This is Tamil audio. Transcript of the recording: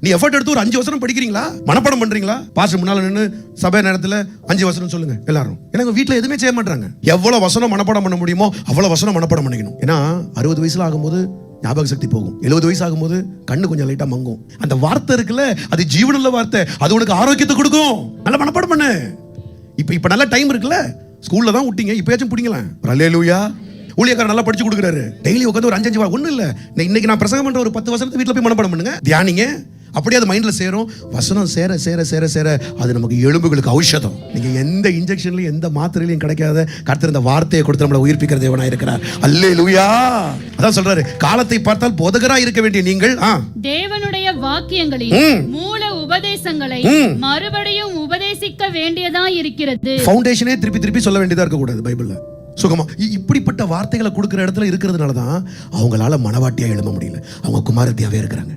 நீ எஃபர்ட் எடுத்து ஒரு 5 வசனம் படிக்கிறீங்களா? மனப்பாடம் பண்றீங்களா? பாஸ்டர் முன்னால நின்னு சபை நேரத்துல 5 வசனம் சொல்லுங்க எல்லாரும். எனக்கு வீட்டுல எதுவுமே செய்ய மாட்டாங்க. எவ்வளவு வசனம் மனப்பாடம் பண்ண முடியுமோ அவ்வளவு வசனம் மனப்பாடம் பண்ணிக்கணும். ஏன்னா 60 வயசுல ஆகும்போது ஞாபக சக்தி போகும். 70 வயசு ஆகும்போது கண்ணு கொஞ்சம் லைட்டா மங்கும். அந்த வார்த்தை இருக்குல்ல, அது ஜீவனுள்ள வார்த்தை. அது உனக்கு ஆரோக்கியத்தை கொடுக்கும். நல்லா மனப்பாடம் பண்ணு. இப்ப நல்ல டைம் இருக்குல்ல, ஸ்கூல்ல தான் விட்டீங்க, இப்பயாச்சும் பிடிங்களேன். அல்லேலூயா. ஊழியக்காரர் நல்லா படிச்சு கொடுக்குறாரு. டெய்லி உட்காந்து ஒரு 5 ஒன்றும் இல்லை, இன்னைக்கு நான் பிரசங்கம் பண்ற ஒரு 10 வசனத்தை வீட்டில் போய் மனப்பாடம் பண்ணுங்க, தியானிங்க. அப்படியே அது மைண்ட்ல சேரும். வசனம் சேர சேர சேர சேர அது நமக்கு எலும்புகளுக்கு ஔஷதம். நீங்க எந்த இன்ஜெக்ஷன்லயும் எந்த மாத்திரையிலையும் கிடைக்காத கர்த்தர் இந்த வார்த்தையை கொடுத்து நம்மளை உயிர்ப்பிக்கிற தேவனாய் இருக்கிறார். அல்லேலூயா. அதான் சொல்றாரு, காலத்தை பார்த்தால் போதகராய் இருக்க வேண்டிய நீங்கள் தேவனுடைய வாக்கியங்களின் மூல உபதேசங்களை மறுபடியும் உபதேசிக்க வேண்டியதா இருக்கிறது. ஃபவுண்டேஷனே திருப்பி திருப்பி சொல்ல வேண்டியதா இருக்க கூடாது பைபிள்ல. சுகமா இப்படிப்பட்ட வார்த்தைகளை கொடுக்கிற இடத்துல இருக்கிறதுனால தான் அவங்களால மனவாட்டியா எழும்ப முடியல. அவங்க குமாரத்தியாவே இருக்கிறாங்க.